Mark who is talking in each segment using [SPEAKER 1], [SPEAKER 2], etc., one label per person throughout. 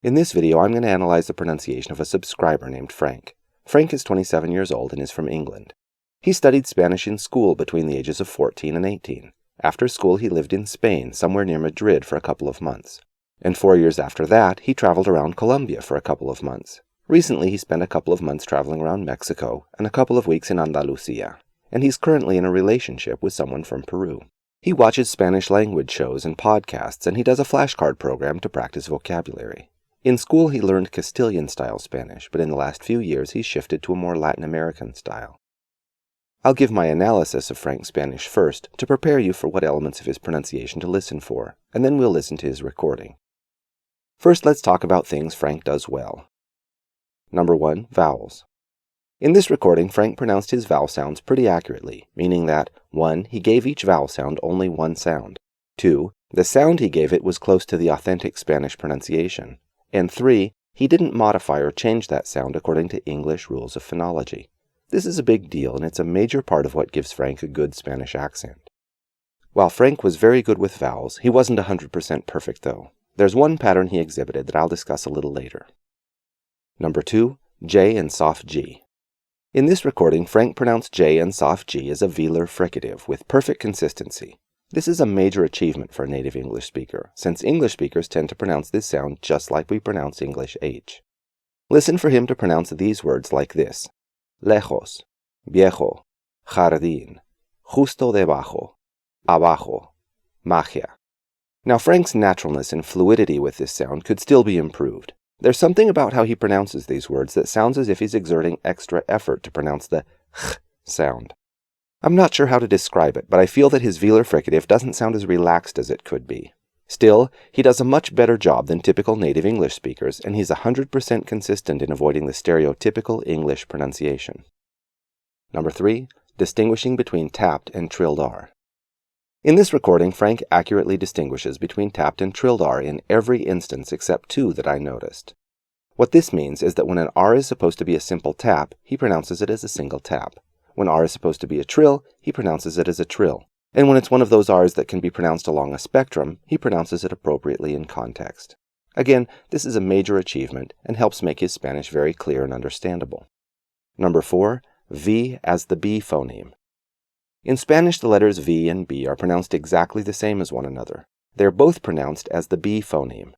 [SPEAKER 1] In this video, I'm going to analyze the pronunciation of a subscriber named Frank. Frank is 27 years old and is from England. He studied Spanish in school between the ages of 14 and 18. After school, he lived in Spain, somewhere near Madrid, for a couple of months. And 4 years after that, he traveled around Colombia for a couple of months. Recently, he spent a couple of months traveling around Mexico and a couple of weeks in Andalusia. And he's currently in a relationship with someone from Peru. He watches Spanish language shows and podcasts, and he does a flashcard program to practice vocabulary. In school, he learned Castilian-style Spanish, but in the last few years, he's shifted to a more Latin American style. I'll give my analysis of Frank's Spanish first to prepare you for what elements of his pronunciation to listen for, and then we'll listen to his recording. First, let's talk about things Frank does well. Number 1, vowels. In this recording, Frank pronounced his vowel sounds pretty accurately, meaning that 1, he gave each vowel sound only one sound. 2, the sound he gave it was close to the authentic Spanish pronunciation. And 3, he didn't modify or change that sound according to English rules of phonology. This is a big deal, and it's a major part of what gives Frank a good Spanish accent. While Frank was very good with vowels, he wasn't 100% perfect though. There's one pattern he exhibited that I'll discuss a little later. Number 2, J and soft G. In this recording, Frank pronounced J and soft G as a velar fricative with perfect consistency. This is a major achievement for a native English speaker, since English speakers tend to pronounce this sound just like we pronounce English H. Listen for him to pronounce these words like this: lejos, viejo, jardín, justo debajo, abajo, magia. Now, Frank's naturalness and fluidity with this sound could still be improved. There's something about how he pronounces these words that sounds as if he's exerting extra effort to pronounce the ch sound. I'm not sure how to describe it, but I feel that his velar fricative doesn't sound as relaxed as it could be. Still, he does a much better job than typical native English speakers, and he's 100% consistent in avoiding the stereotypical English pronunciation. Number 3, distinguishing between tapped and trilled R. In this recording, Frank accurately distinguishes between tapped and trilled R in every instance except 2 that I noticed. What this means is that when an R is supposed to be a simple tap, he pronounces it as a single tap. When R is supposed to be a trill, he pronounces it as a trill. And when it's one of those R's that can be pronounced along a spectrum, he pronounces it appropriately in context. Again, this is a major achievement and helps make his Spanish very clear and understandable. Number 4, V as the B phoneme. In Spanish, the letters V and B are pronounced exactly the same as one another. They're both pronounced as the B phoneme.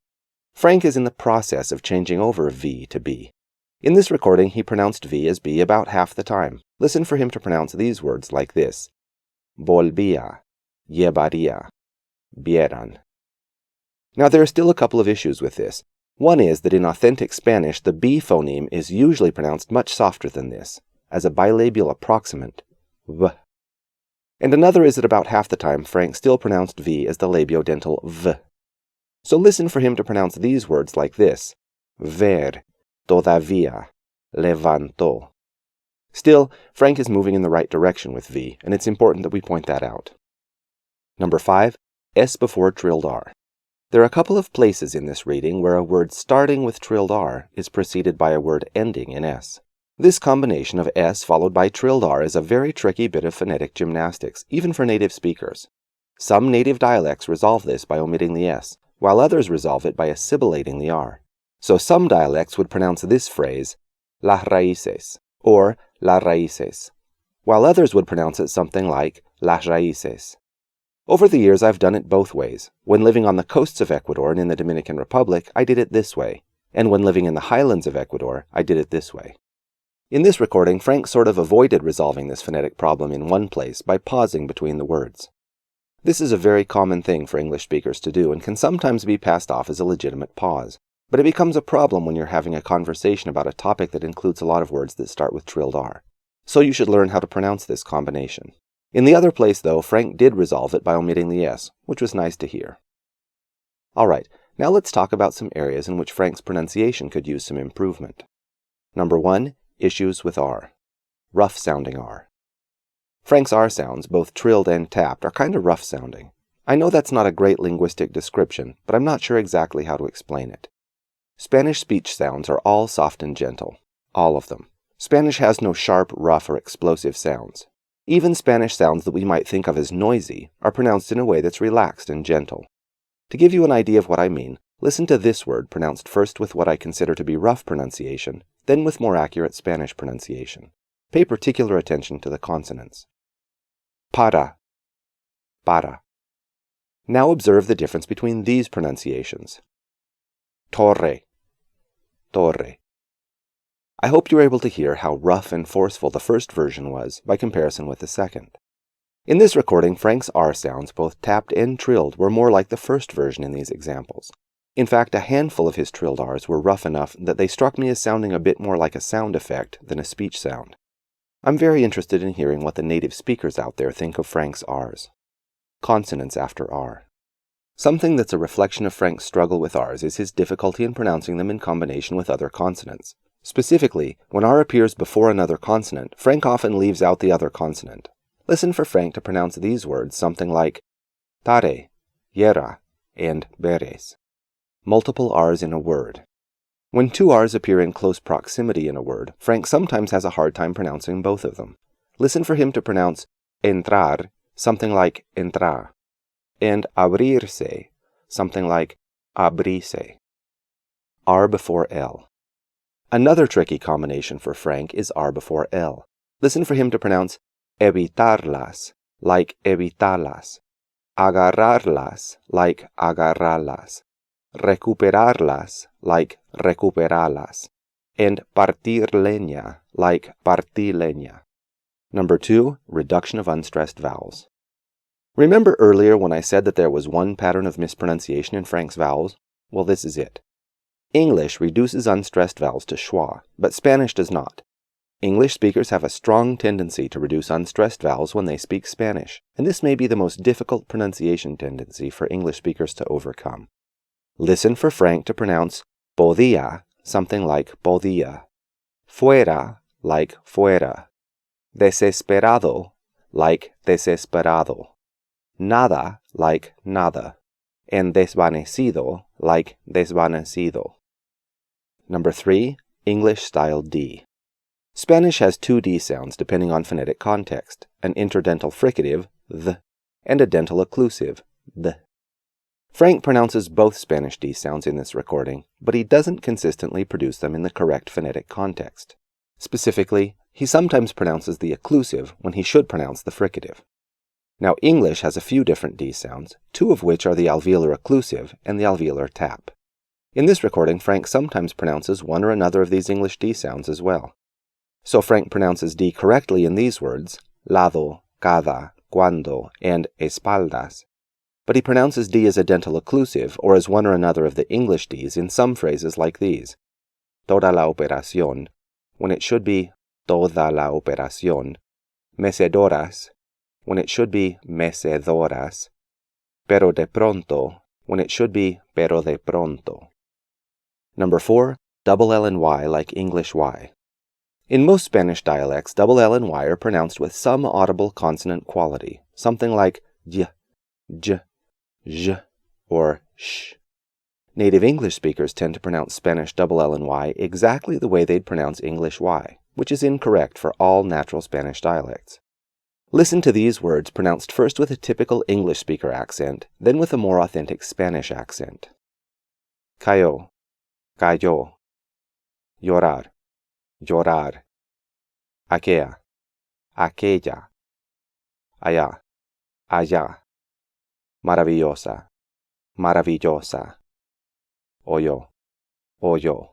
[SPEAKER 1] Frank is in the process of changing over V to B. In this recording, he pronounced V as B about half the time. Listen for him to pronounce these words like this: volvía, llevaría, vieran. Now, there are still a couple of issues with this. One is that in authentic Spanish, the B phoneme is usually pronounced much softer than this, as a bilabial approximant, v. And another is that about half the time, Frank still pronounced V as the labiodental v. So listen for him to pronounce these words like this: ver, todavía, levantó. Still, Frank is moving in the right direction with V, and it's important that we point that out. Number 5, S before trilled R. There are a couple of places in this reading where a word starting with trilled R is preceded by a word ending in S. This combination of S followed by trilled R is a very tricky bit of phonetic gymnastics, even for native speakers. Some native dialects resolve this by omitting the S, while others resolve it by assimilating the R. So some dialects would pronounce this phrase, las raíces, or las raíces, while others would pronounce it something like las raíces. Over the years, I've done it both ways. When living on the coasts of Ecuador and in the Dominican Republic, I did it this way, and when living in the highlands of Ecuador, I did it this way. In this recording, Frank sort of avoided resolving this phonetic problem in one place by pausing between the words. This is a very common thing for English speakers to do and can sometimes be passed off as a legitimate pause. But it becomes a problem when you're having a conversation about a topic that includes a lot of words that start with trilled R. So you should learn how to pronounce this combination. In the other place, though, Frank did resolve it by omitting the S, which was nice to hear. Alright, now let's talk about some areas in which Frank's pronunciation could use some improvement. Number 1, issues with R. Rough-sounding R. Frank's R sounds, both trilled and tapped, are kind of rough-sounding. I know that's not a great linguistic description, but I'm not sure exactly how to explain it. Spanish speech sounds are all soft and gentle. All of them. Spanish has no sharp, rough, or explosive sounds. Even Spanish sounds that we might think of as noisy are pronounced in a way that's relaxed and gentle. To give you an idea of what I mean, Listen to this word pronounced first with what I consider to be rough pronunciation, then with more accurate Spanish pronunciation. Pay particular attention to the consonants. Para. Para. Now observe the difference between these pronunciations. Torre. Torre. I hope you were able to hear how rough and forceful the first version was by comparison with the second. In this recording, Frank's R sounds, both tapped and trilled, were more like the first version in these examples. In fact, a handful of his trilled R's were rough enough that they struck me as sounding a bit more like a sound effect than a speech sound. I'm very interested in hearing what the native speakers out there think of Frank's R's. Consonants after R. Something that's a reflection of Frank's struggle with R's is his difficulty in pronouncing them in combination with other consonants. Specifically, when R appears before another consonant, Frank often leaves out the other consonant. Listen for Frank to pronounce these words something like tare, yera, and beres. Multiple R's in a word. When two R's appear in close proximity in a word, Frank sometimes has a hard time pronouncing both of them. Listen for him to pronounce entrar, something like entrar, and abrirse, something like abrise. R before L. Another tricky combination for Frank is R before L. Listen for him to pronounce evitarlas, like evitalas, agarrarlas, like agarrarlas, recuperarlas, like recuperalas, and partir leña, like partir leña. Number 2, reduction of unstressed vowels. Remember earlier when I said that there was one pattern of mispronunciation in Frank's vowels? Well, this is it. English reduces unstressed vowels to schwa, but Spanish does not. English speakers have a strong tendency to reduce unstressed vowels when they speak Spanish, and this may be the most difficult pronunciation tendency for English speakers to overcome. Listen for Frank to pronounce podía, something like podía, fuera, like fuera, desesperado, like desesperado, nada, like nada, and desvanecido, like desvanecido. Number 3, English-style D. Spanish has two D sounds depending on phonetic context, an interdental fricative, th, and a dental occlusive, th. Frank pronounces both Spanish D sounds in this recording, but he doesn't consistently produce them in the correct phonetic context. Specifically, he sometimes pronounces the occlusive when he should pronounce the fricative. Now, English has a few different D sounds, two of which are the alveolar occlusive and the alveolar tap. In this recording, Frank sometimes pronounces one or another of these English D sounds as well. So Frank pronounces D correctly in these words, lado, cada, cuando, and espaldas. But he pronounces D as a dental occlusive or as one or another of the English Ds in some phrases like these. Toda la operación, when it should be toda la operación. Mecedoras, when it should be mecedoras. Pero de pronto, when it should be pero de pronto. Number 4, double L and Y like English Y. In most Spanish dialects, double L and Y are pronounced with some audible consonant quality, something like j, j, zh, or sh. Native English speakers tend to pronounce Spanish double L and Y exactly the way they'd pronounce English Y, which is incorrect for all natural Spanish dialects. Listen to these words pronounced first with a typical English speaker accent, then with a more authentic Spanish accent. Cayó, cayó. Llorar, llorar. Aquella, aquella. Allá, allá. Maravillosa, maravillosa. Hoyo, hoyo.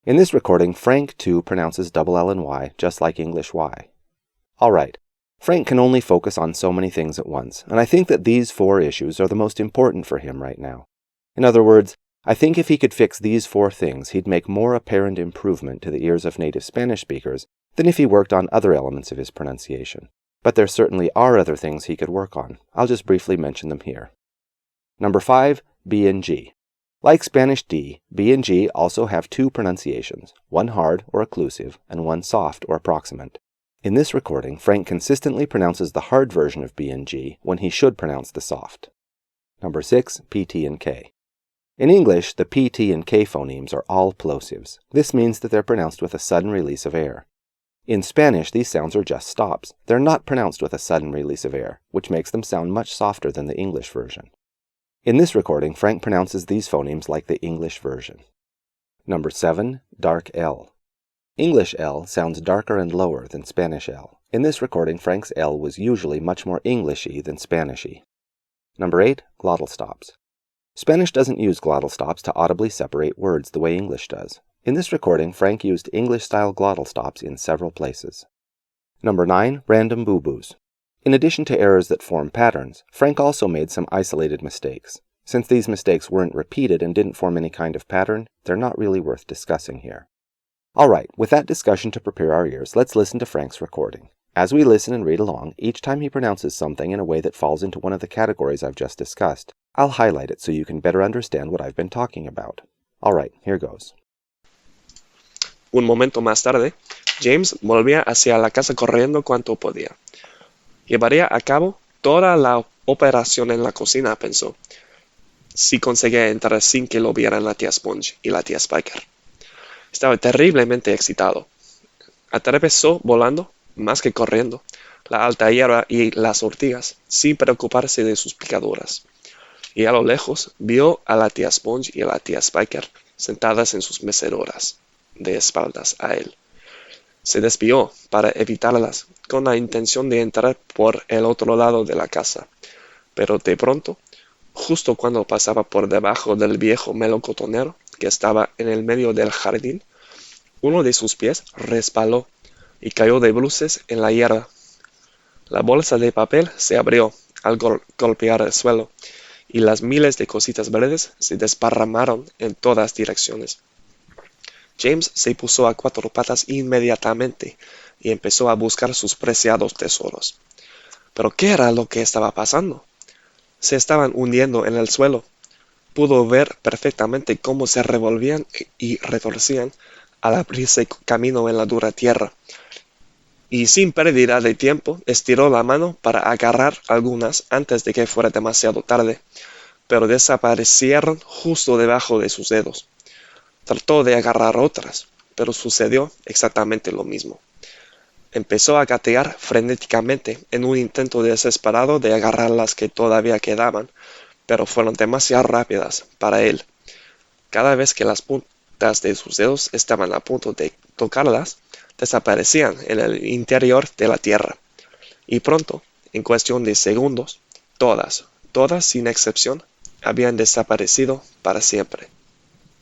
[SPEAKER 1] In this recording, Frank, too, pronounces double L and Y just like English Y. Alright, Frank can only focus on so many things at once, and I think that these 4 issues are the most important for him right now. In other words, I think if he could fix these 4 things, he'd make more apparent improvement to the ears of native Spanish speakers than if he worked on other elements of his pronunciation. But there certainly are other things he could work on. I'll just briefly mention them here. Number 5, B and G. Like Spanish D, B and G also have 2 pronunciations, one hard or occlusive and one soft or approximant. In this recording, Frank consistently pronounces the hard version of B and G when he should pronounce the soft. Number 6, PT and K. In English, the PT and K phonemes are all plosives. This means that they're pronounced with a sudden release of air. In Spanish, these sounds are just stops. They're not pronounced with a sudden release of air, which makes them sound much softer than the English version. In this recording, Frank pronounces these phonemes like the English version. Number 7, dark L. English L sounds darker and lower than Spanish L. In this recording, Frank's L was usually much more Englishy than Spanishy. Number 8, glottal stops. Spanish doesn't use glottal stops to audibly separate words the way English does. In this recording, Frank used English-style glottal stops in several places. Number 9, random boo-boos. In addition to errors that form patterns, Frank also made some isolated mistakes. Since these mistakes weren't repeated and didn't form any kind of pattern, they're not really worth discussing here. Alright, with that discussion to prepare our ears, let's listen to Frank's recording. As we listen and read along, each time he pronounces something in a way that falls into one of the categories I've just discussed, I'll highlight it so you can better understand what I've been talking about. Alright, here goes.
[SPEAKER 2] Un momento más tarde, James volvía hacia la casa corriendo cuanto podía. Llevaría a cabo toda la operación en la cocina, pensó, si conseguía entrar sin que lo vieran la tía Sponge y la tía Spiker. Estaba terriblemente excitado. Atravesó volando, más que corriendo, la alta hierba y las ortigas, sin preocuparse de sus picaduras. Y a lo lejos vio a la tía Sponge y a la tía Spiker sentadas en sus mecedoras, de espaldas a él. Se desvió para evitarlas, con la intención de entrar por el otro lado de la casa. Pero de pronto, justo cuando pasaba por debajo del viejo melocotonero que estaba en el medio del jardín, uno de sus pies resbaló y cayó de bruces en la hierba. La bolsa de papel se abrió al golpear el suelo, y las miles de cositas verdes se desparramaron en todas direcciones. James se puso a cuatro patas inmediatamente y empezó a buscar sus preciados tesoros. ¿Pero qué era lo que estaba pasando? Se estaban hundiendo en el suelo. Pudo ver perfectamente cómo se revolvían y retorcían al abrirse camino en la dura tierra. Y sin pérdida de tiempo, estiró la mano para agarrar algunas antes de que fuera demasiado tarde, pero desaparecieron justo debajo de sus dedos. Trató de agarrar otras, pero sucedió exactamente lo mismo. Empezó a gatear frenéticamente en un intento desesperado de agarrar las que todavía quedaban, pero fueron demasiado rápidas para él. Cada vez que las puntas de sus dedos estaban a punto de tocarlas, desaparecían en el interior de la tierra. Y pronto, en cuestión de segundos, todas sin excepción, habían desaparecido para siempre.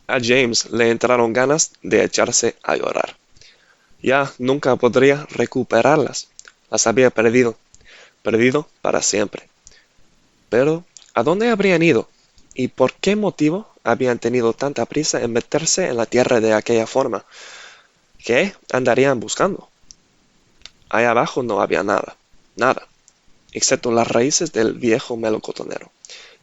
[SPEAKER 2] A James le entraron ganas de echarse a llorar. Ya nunca podría recuperarlas. Las había perdido para siempre. Pero, ¿a dónde habrían ido? ¿Y por qué motivo habían tenido tanta prisa en meterse en la tierra de aquella forma? ¿Qué andarían buscando? Ahí abajo no había nada, excepto las raíces del viejo melocotonero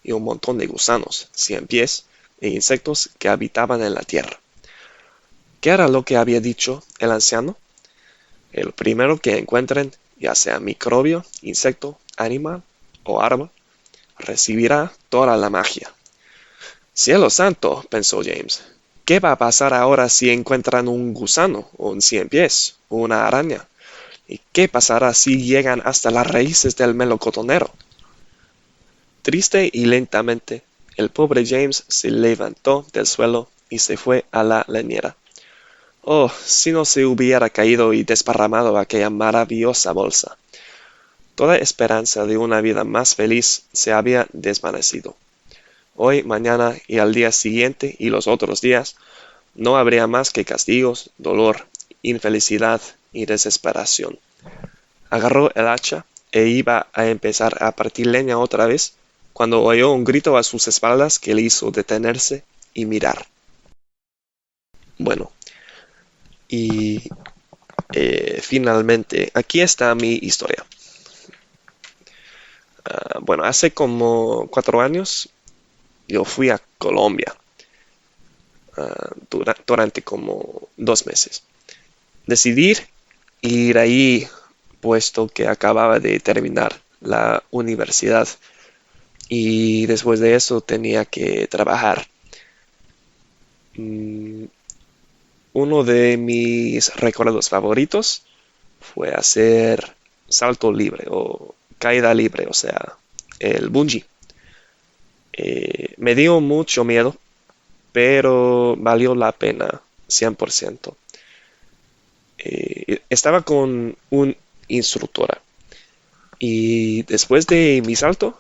[SPEAKER 2] y un montón de gusanos, 100 pies, e insectos que habitaban en la tierra. ¿Qué era lo que había dicho el anciano? El primero que encuentren, ya sea microbio, insecto, animal o árbol, recibirá toda la magia. ¡Cielo santo!, pensó James. ¿Qué va a pasar ahora si encuentran un gusano, o un 100 pies, o una araña? ¿Y qué pasará si llegan hasta las raíces del melocotonero? Triste y lentamente, el pobre James se levantó del suelo y se fue a la leñera. Oh, si no se hubiera caído y desparramado aquella maravillosa bolsa. Toda esperanza de una vida más feliz se había desvanecido. Hoy, mañana y al día siguiente y los otros días, no habría más que castigos, dolor, infelicidad y desesperación. Agarró el hacha e iba a empezar a partir leña otra vez, cuando oyó un grito a sus espaldas que le hizo detenerse y mirar. Bueno, y finalmente, aquí está mi historia. Bueno, hace como 4 años yo fui a Colombia durante como 2 meses. Decidí ir ahí puesto que acababa de terminar la universidad y después de eso tenía que trabajar. Uno de mis recuerdos favoritos fue hacer salto libre o caída libre, o sea, el bungee. Me dio mucho miedo, pero valió la pena 100%. Estaba con un instructora y después de mi salto,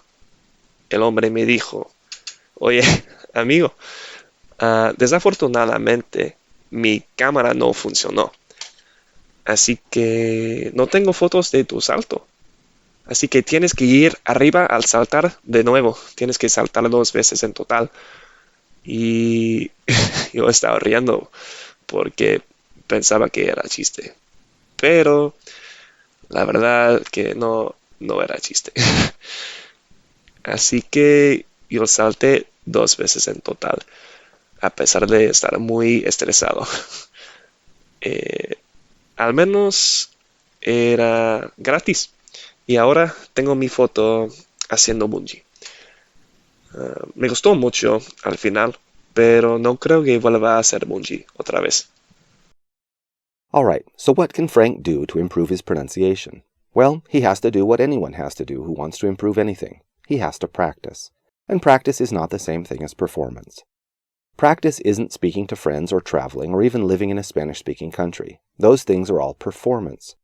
[SPEAKER 2] el hombre me dijo, oye, amigo, desafortunadamente mi cámara no funcionó, así que no tengo fotos de tu salto. Así que tienes que ir arriba al saltar de nuevo. Tienes que saltar 2 veces en total. Y yo estaba riendo porque pensaba que era chiste. Pero la verdad que no era chiste. Así que yo salté 2 veces en total, a pesar de estar muy estresado. Eh, Al menos era gratis. Y ahora tengo mi foto haciendo bungee. Me gustó mucho al final, pero no creo que vuelva a hacer bungee otra vez.
[SPEAKER 1] Alright, so what can Frank do to improve his pronunciation? Well, he has to do what anyone has to do who wants to improve anything. He has to practice. And practice is not the same thing as performance. Practice isn't speaking to friends or traveling or even living in a Spanish-speaking country. Those things are all performance.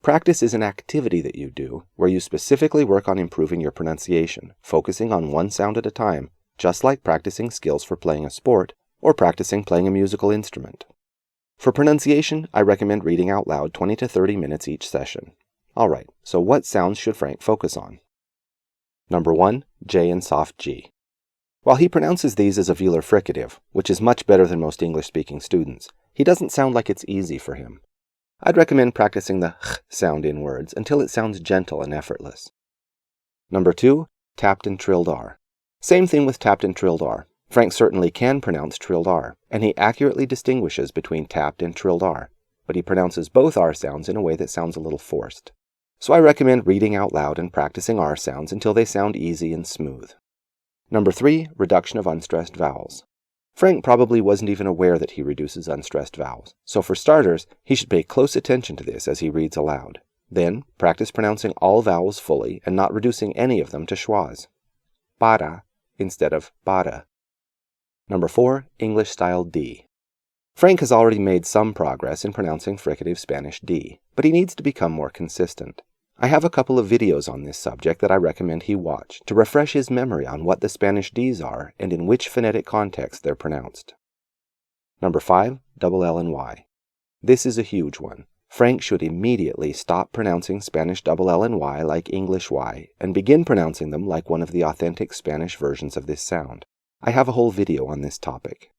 [SPEAKER 1] Practice is an activity that you do where you specifically work on improving your pronunciation, focusing on one sound at a time, just like practicing skills for playing a sport or practicing playing a musical instrument. For pronunciation, I recommend reading out loud 20 to 30 minutes each session. Alright, so what sounds should Frank focus on? Number 1, J and soft G. While he pronounces these as a velar fricative, which is much better than most English-speaking students, he doesn't sound like it's easy for him. I'd recommend practicing the х sound in words until it sounds gentle and effortless. Number 2, tapped and trilled R. Same thing with tapped and trilled R. Frank certainly can pronounce trilled R, and he accurately distinguishes between tapped and trilled R, but he pronounces both R sounds in a way that sounds a little forced. So I recommend reading out loud and practicing R sounds until they sound easy and smooth. Number 3, reduction of unstressed vowels. Frank probably wasn't even aware that he reduces unstressed vowels, so for starters, he should pay close attention to this as he reads aloud. Then, practice pronouncing all vowels fully and not reducing any of them to schwas. Para instead of para. Number 4, English style D. Frank has already made some progress in pronouncing fricative Spanish D, but he needs to become more consistent. I have a couple of videos on this subject that I recommend he watch to refresh his memory on what the Spanish Ds are and in which phonetic context they're pronounced. Number 5, double L and Y. This is a huge one. Frank should immediately stop pronouncing Spanish double L and Y like English Y and begin pronouncing them like one of the authentic Spanish versions of this sound. I have a whole video on this topic.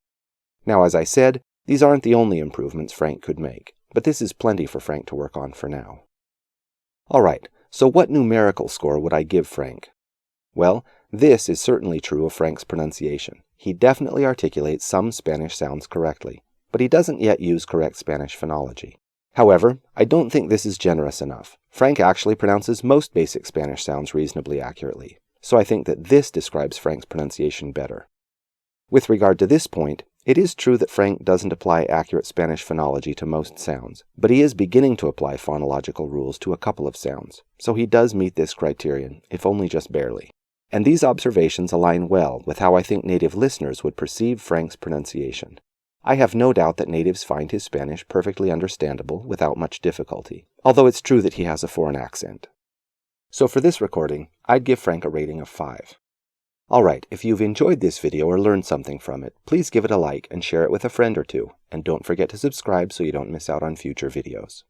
[SPEAKER 1] Now, as I said, these aren't the only improvements Frank could make, but this is plenty for Frank to work on for now. Alright, so what numerical score would I give Frank? Well, this is certainly true of Frank's pronunciation. He definitely articulates some Spanish sounds correctly, but he doesn't yet use correct Spanish phonology. However, I don't think this is generous enough. Frank actually pronounces most basic Spanish sounds reasonably accurately, so I think that this describes Frank's pronunciation better. With regard to this point, it is true that Frank doesn't apply accurate Spanish phonology to most sounds, but he is beginning to apply phonological rules to a couple of sounds, so he does meet this criterion, if only just barely. And these observations align well with how I think native listeners would perceive Frank's pronunciation. I have no doubt that natives find his Spanish perfectly understandable without much difficulty, although it's true that he has a foreign accent. So for this recording, I'd give Frank a rating of 5. Alright, if you've enjoyed this video or learned something from it, please give it a like and share it with a friend or two, and don't forget to subscribe so you don't miss out on future videos.